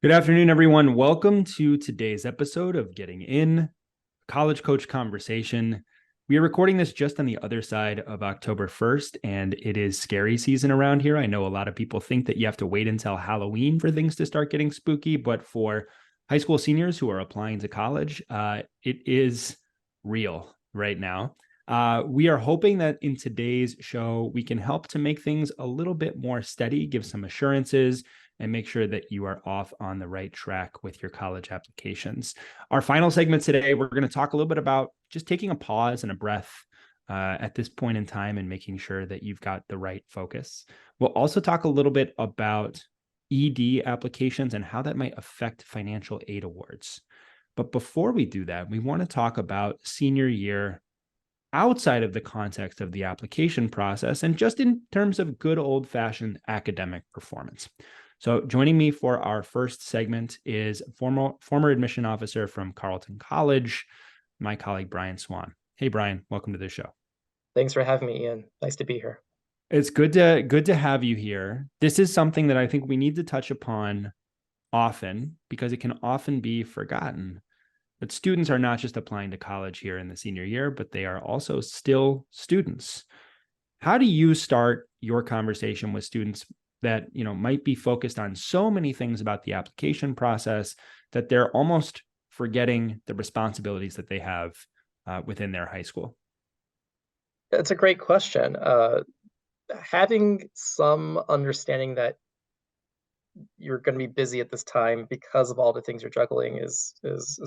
Good afternoon, everyone. Welcome to today's episode of Getting In, College Coach Conversation. We are recording this just on the other side of October 1st, and it is scary season around here. I know a lot of people think that you have to wait until Halloween for things to start getting spooky, but for high school seniors who are applying to college, it is real right now. We are hoping that in today's show, we can help to make things a little bit more steady, give some assurances, and make sure that you are off on the right track with your college applications. Our final segment today, we're going to talk a little bit about just taking a pause and a breath at this point in time and making sure that you've got the right focus. We'll also talk a little bit about ED applications and how that might affect financial aid awards. But before we do that, we want to talk about senior year outside of the context of the application process and just in terms of good old-fashioned academic performance. So joining me for our first segment is former admission officer from Carleton College, my colleague, Brian Swann. Hey, Brian, welcome to the show. Thanks for having me, Ian. Nice to be here. It's good to have you here. This is something that I think we need to touch upon often because it can often be forgotten. But students are not just applying to college here in the senior year, but they are also still students. How do you start your conversation with students that might be focused on so many things about the application process that they're almost forgetting the responsibilities that they have within their high school? That's a great question. Having some understanding that you're going to be busy at this time because of all the things you're juggling is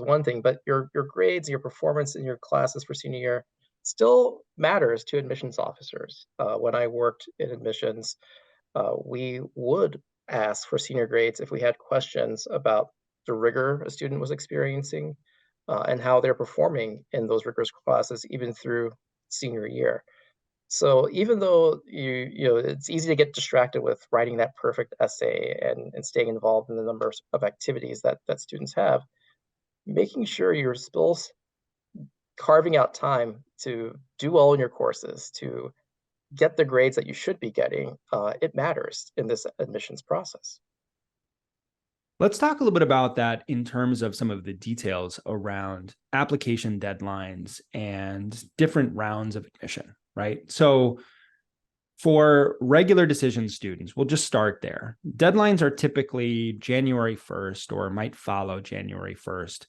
one thing, but your grades, your performance in your classes for senior year still matters to admissions officers. When I worked in admissions, we would ask for senior grades if we had questions about the rigor a student was experiencing and how they're performing in those rigorous classes, even through senior year. So even though it's easy to get distracted with writing that perfect essay and staying involved in the numbers of activities that students have, making sure you're still carving out time to do well in your courses, to get the grades that you should be getting, it matters in this admissions process. Let's talk a little bit about that in terms of some of the details around application deadlines and different rounds of admission, right? So for regular decision students, we'll just start there. Deadlines are typically January 1st or might follow January 1st.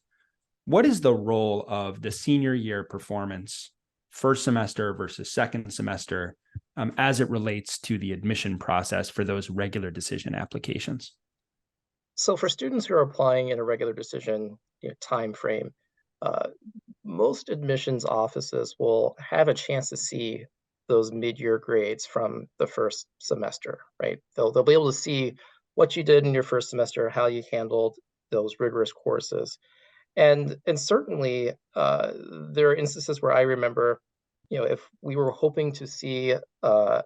What is the role of the senior year performance, first semester versus second semester, as it relates to the admission process for those regular decision applications? So for students who are applying in a regular decision time frame, uh, most admissions offices will have a chance to see those mid-year grades from the first semester, right? They'll be able to see what you did in your first semester, how you handled those rigorous courses. And certainly there are instances where I remember, if we were hoping to see a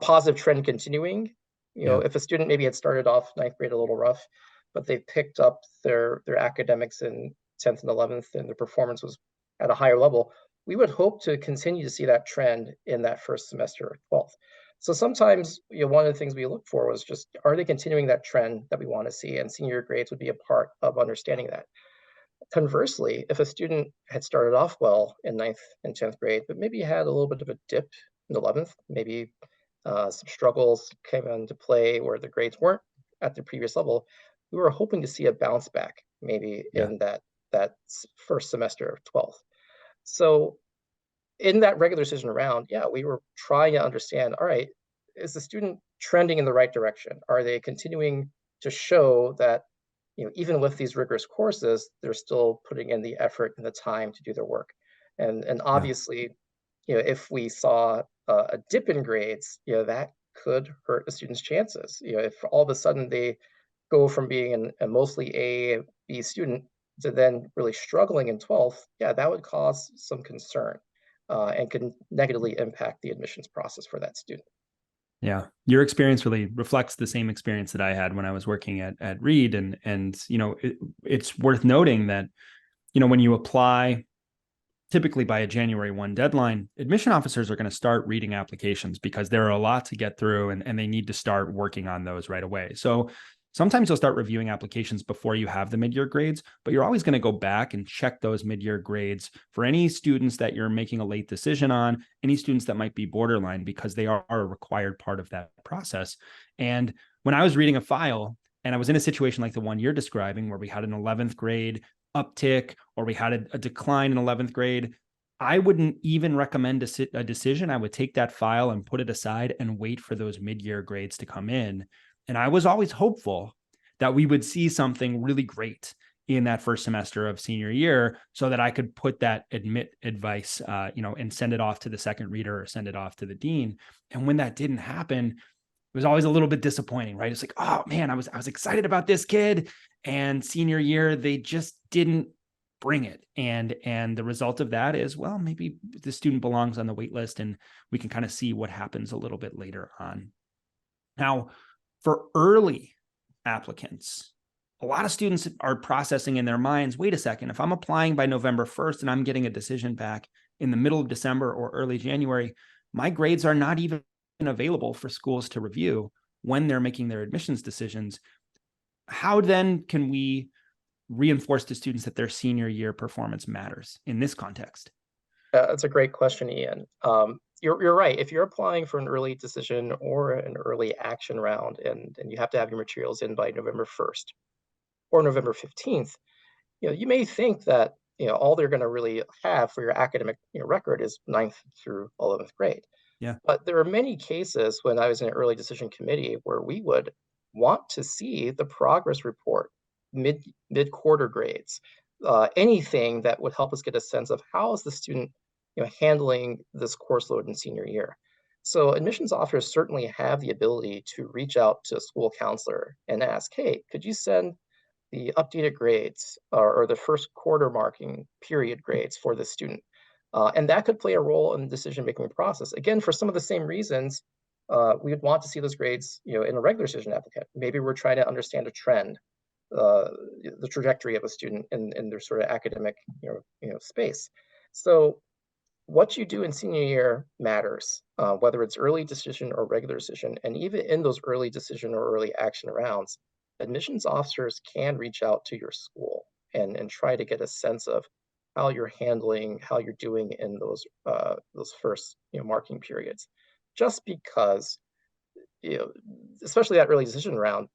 positive trend continuing, Yeah. if a student maybe had started off ninth grade a little rough, but they picked up their academics in 10th and 11th and their performance was at a higher level, we would hope to continue to see that trend in that first semester of 12th. So sometimes, one of the things we look for was just, are they continuing that trend that we want to see? And senior grades would be a part of understanding that. Conversely, if a student had started off well in ninth and 10th grade, but maybe had a little bit of a dip in 11th, maybe some struggles came into play where the grades weren't at the previous level, we were hoping to see a bounce back maybe Yeah. in that first semester of 12th. So in that regular decision round, yeah, we were trying to understand, all right, is the student trending in the right direction? Are they continuing to show that, even with these rigorous courses, they're still putting in the effort and the time to do their work? And Yeah. obviously, if we saw a dip in grades, that could hurt a student's chances. If all of a sudden they go from being a mostly A, B student to then really struggling in 12th, yeah, that would cause some concern and can negatively impact the admissions process for that student. Yeah. Your experience really reflects the same experience that I had when I was working at Reed. And it's worth noting that, when you apply typically by a January 1 deadline, admission officers are going to start reading applications because there are a lot to get through and they need to start working on those right away. So sometimes you'll start reviewing applications before you have the mid-year grades, but you're always going to go back and check those mid-year grades for any students that you're making a late decision on, any students that might be borderline, because they are a required part of that process. And when I was reading a file and I was in a situation like the one you're describing, where we had an 11th grade uptick or we had a decline in 11th grade, I wouldn't even recommend a decision. I would take that file and put it aside and wait for those mid-year grades to come in. And I was always hopeful that we would see something really great in that first semester of senior year so that I could put that admit advice, and send it off to the second reader or send it off to the dean. And when that didn't happen, it was always a little bit disappointing, right? It's like, oh man, I was excited about this kid, and senior year, they just didn't bring it. And the result of that is, well, maybe the student belongs on the wait list, and we can kind of see what happens a little bit later on. Now, for early applicants, a lot of students are processing in their minds, wait a second, if I'm applying by November 1st and I'm getting a decision back in the middle of December or early January, my grades are not even available for schools to review when they're making their admissions decisions. How then can we reinforce to students that their senior year performance matters in this context? That's a great question, Ian. You're right. If you're applying for an early decision or an early action round, and you have to have your materials in by November 1st or November 15th, you may think that all they're going to really have for your academic record is 9th through 11th grade. Yeah. But there are many cases when I was in an early decision committee where we would want to see the progress report, mid quarter grades, anything that would help us get a sense of how is the student handling this course load in senior year. So admissions officers certainly have the ability to reach out to a school counselor and ask, hey, could you send the updated grades or the first quarter marking period grades for the student? And that could play a role in the decision-making process. Again, for some of the same reasons, we would want to see those grades, in a regular decision applicant. Maybe we're trying to understand a trend, the trajectory of a student in their sort of academic, space. So what you do in senior year matters, whether it's early decision or regular decision. And even in those early decision or early action rounds, admissions officers can reach out to your school and try to get a sense of how you're handling, how you're doing in those first marking periods. Just because, you know, especially that early decision round,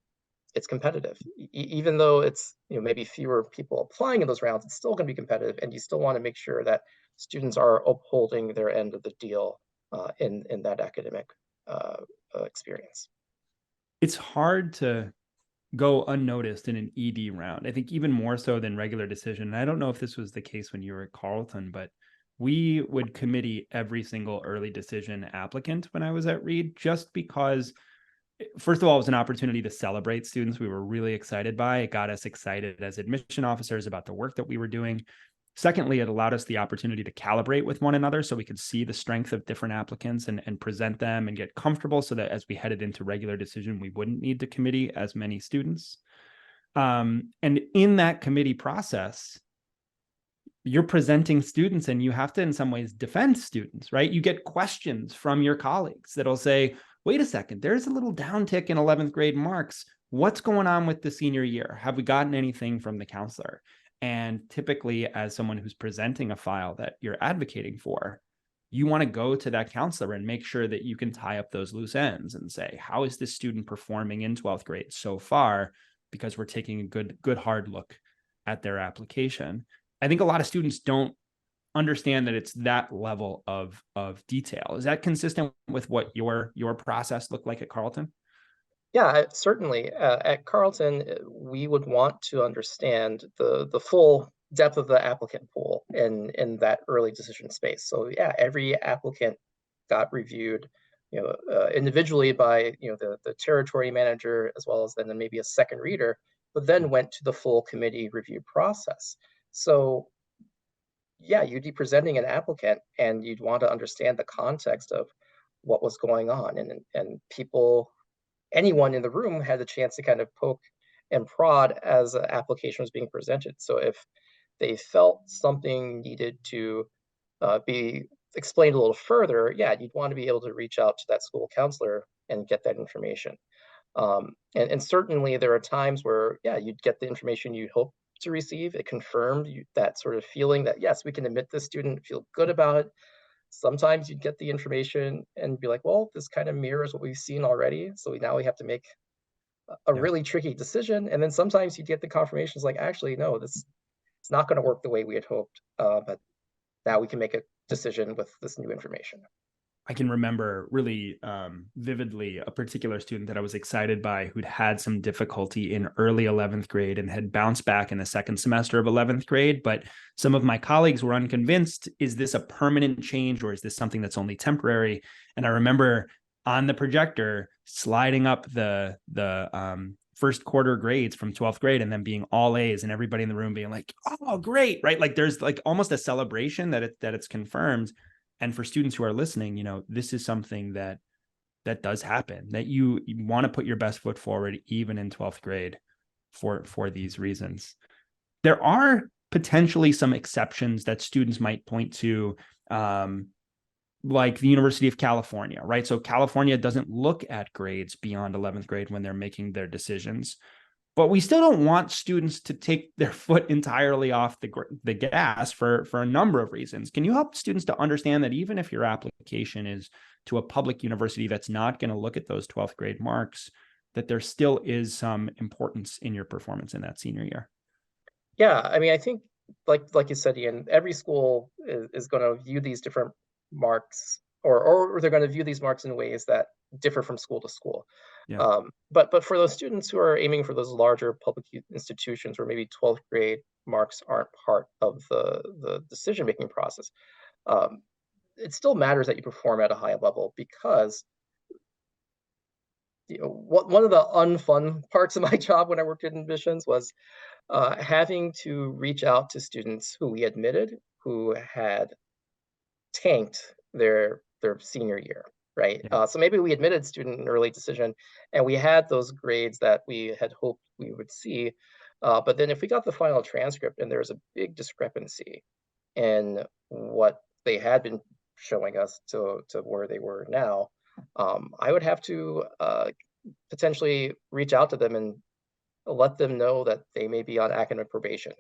it's competitive. Even though it's maybe fewer people applying in those rounds, it's still going to be competitive, and you still want to make sure that students are upholding their end of the deal in that academic experience. It's hard to go unnoticed in an ED round. I think even more so than regular decision. And I don't know if this was the case when you were at Carleton, but we would committee every single early decision applicant when I was at Reed, just because, first of all, it was an opportunity to celebrate students we were really excited by. It got us excited as admission officers about the work that we were doing. Secondly, it allowed us the opportunity to calibrate with one another so we could see the strength of different applicants and present them and get comfortable so that as we headed into regular decision, we wouldn't need to committee as many students. And in that committee process, you're presenting students and you have to, in some ways, defend students, right? You get questions from your colleagues that'll say, wait a second, there's a little downtick in 11th grade marks. What's going on with the senior year? Have we gotten anything from the counselor? And typically, as someone who's presenting a file that you're advocating for, you want to go to that counselor and make sure that you can tie up those loose ends and say, how is this student performing in 12th grade so far? Because we're taking a good hard look at their application. I think a lot of students don't understand that it's that level of detail. Is that consistent with what your process looked like at Carleton? Yeah, certainly. At Carleton, we would want to understand the full depth of the applicant pool in that early decision space. So yeah, every applicant got reviewed, individually by the territory manager as well as then maybe a second reader, but then went to the full committee review process. So yeah, you'd be presenting an applicant and you'd want to understand the context of what was going on, and anyone in the room had the chance to kind of poke and prod as an application was being presented. So if they felt something needed to be explained a little further, yeah, you'd want to be able to reach out to that school counselor and get that information. And certainly there are times where, yeah, you'd get the information you hope to receive. It confirmed that sort of feeling that, yes, we can admit this student, feel good about it. Sometimes you'd get the information and be like, well, this kind of mirrors what we've seen already. So now we have to make a Yeah. really tricky decision. And then sometimes you get the confirmations like, actually, no, this it's not going to work the way we had hoped. But now we can make a decision with this new information. I can remember really vividly a particular student that I was excited by who'd had some difficulty in early 11th grade and had bounced back in the second semester of 11th grade. But some of my colleagues were unconvinced. Is this a permanent change or is this something that's only temporary? And I remember on the projector sliding up the first quarter grades from 12th grade and then being all A's and everybody in the room being like, oh, great, right? Like there's like almost a celebration that it's confirmed. And for students who are listening, this is something that does happen, that you want to put your best foot forward, even in 12th grade for these reasons. There are potentially some exceptions that students might point to, like the University of California, right? So California doesn't look at grades beyond 11th grade when they're making their decisions. But we still don't want students to take their foot entirely off the gas for a number of reasons. Can you help students to understand that even if your application is to a public university that's not going to look at those 12th grade marks, that there still is some importance in your performance in that senior year? Yeah, I mean, I think like you said, Ian, every school is going to view these different marks, or they're going to view these marks in ways that differ from school to school. Yeah. But for those students who are aiming for those larger public institutions where maybe 12th grade marks aren't part of the decision making process, um, it still matters that you perform at a high level because one of the unfun parts of my job when I worked in admissions was having to reach out to students who we admitted who had tanked their senior year, right? Yeah. So maybe we admitted student in early decision, and we had those grades that we had hoped we would see. But then if we got the final transcript and there's a big discrepancy in what they had been showing us to where they were now, I would have to potentially reach out to them and let them know that they may be on academic probation.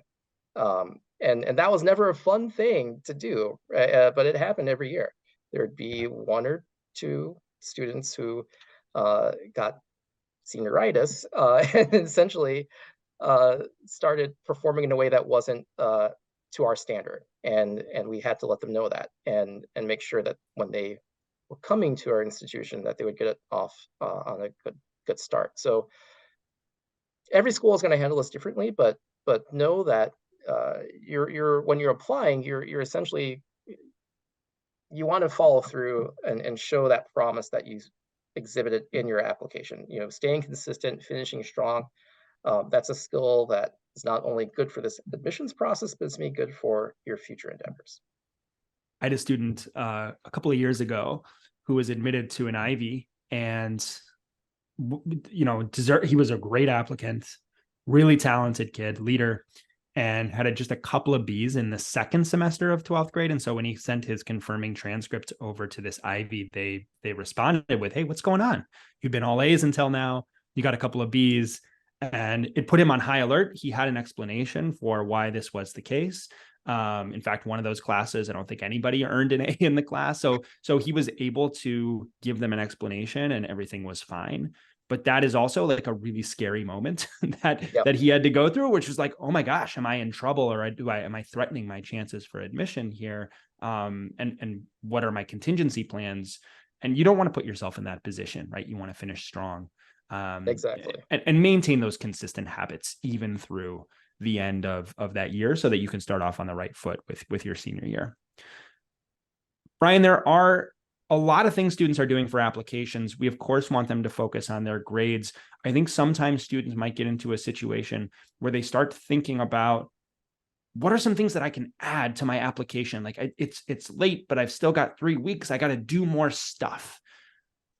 And that was never a fun thing to do, but it happened every year. There'd be one or two students who got senioritis and essentially started performing in a way that wasn't to our standard, and we had to let them know that and make sure that when they were coming to our institution that they would get it off on a good start. So every school is going to handle this differently, but know that you're when you're applying, you're essentially you want to follow through and show that promise that you exhibited in your application. Staying consistent, finishing strong. That's a skill that is not only good for this admissions process, but it's me good for your future endeavors. I had a student a couple of years ago who was admitted to an Ivy, and he was a great applicant, really talented kid, leader, and had just a couple of B's in the second semester of 12th grade. And so when he sent his confirming transcript over to this Ivy, they responded with, "Hey, what's going on? You've been all A's until now. You got a couple of B's." And it put him on high alert. He had an explanation for why this was the case. In fact, one of those classes, I don't think anybody earned an A in the class. So he was able to give them an explanation and everything was fine. But that is also like a really scary moment Yep, that he had to go through, which was like, oh my gosh, am I in trouble, or am I threatening my chances for admission here? And what are my contingency plans? And you don't want to put yourself in that position, right? You want to finish strong, exactly. and maintain those consistent habits even through the end of that year, so that you can start off on the right foot with your senior year. Brian, there are a lot of things students are doing for applications. We, of course, want them to focus on their grades. I think sometimes students might get into a situation where they start thinking about, what are some things that I can add to my application? Like, it's late, but I've still got 3 weeks. I got to do more stuff.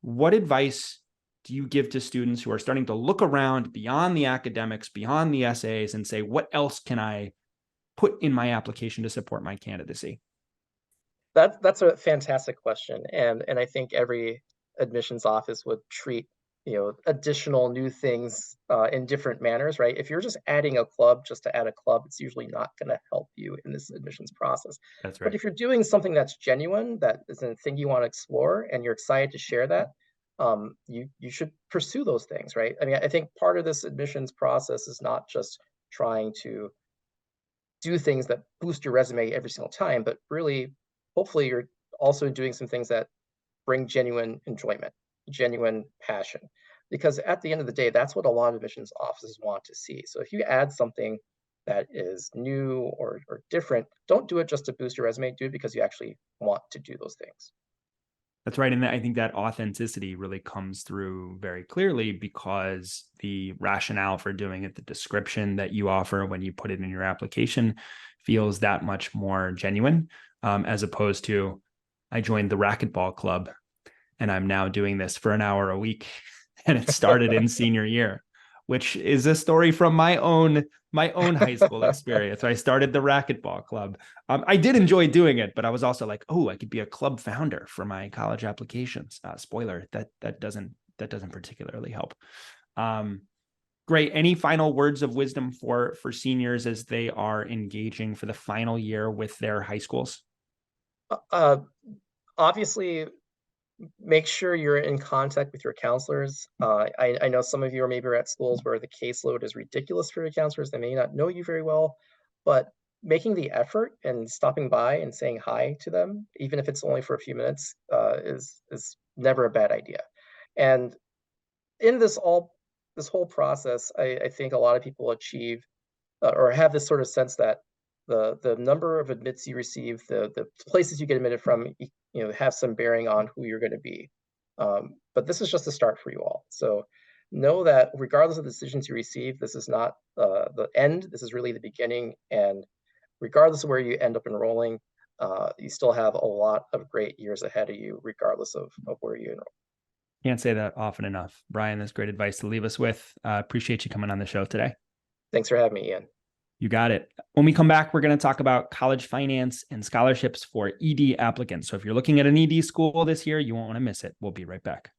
What advice do you give to students who are starting to look around beyond the academics, beyond the essays, and say, what else can I put in my application to support my candidacy? That's a fantastic question, and I think every admissions office would treat additional new things in different manners, right? If you're just adding a club just to add a club, it's usually not going to help you in this admissions process. That's But right. if you're doing something that's genuine, that is a thing you want to explore, and you're excited to share that, you should pursue those things, right? I mean, I think part of this admissions process is not just trying to do things that boost your resume every single time, but really, hopefully, you're also doing some things that bring genuine enjoyment, genuine passion. Because at the end of the day, that's what a lot of admissions offices want to see. So if you add something that is new or different, don't do it just to boost your resume, do it because you actually want to do those things. That's right. And I think that authenticity really comes through very clearly because the rationale for doing it, the description that you offer when you put it in your application feels that much more genuine, as opposed to, I joined the racquetball club and I'm now doing this for an hour a week. And it started in senior year, which is a story from my own high school experience. I started the racquetball club. I did enjoy doing it, but I was also like, oh, I could be a club founder for my college applications. Spoiler, that doesn't particularly help. Great. Any final words of wisdom for seniors as they are engaging for the final year with their high schools? Uh, Obviously, make sure you're in contact with your counselors. I know some of you are maybe at schools where the caseload is ridiculous for your counselors. They may not know you very well, but making the effort and stopping by and saying hi to them, even if it's only for a few minutes, is never a bad idea. And in this whole process, I think a lot of people achieve or have this sort of sense that the number of admits you receive, the places you get admitted from, have some bearing on who you're going to be. But this is just a start for you all. So know that regardless of the decisions you receive, this is not the end. This is really the beginning. And regardless of where you end up enrolling, you still have a lot of great years ahead of you, regardless of where you enroll. Can't say that often enough. Brian, that's great advice to leave us with. Appreciate you coming on the show today. Thanks for having me, Ian. You got it. When we come back, we're going to talk about college finance and scholarships for ED applicants. So if you're looking at an ED school this year, you won't want to miss it. We'll be right back.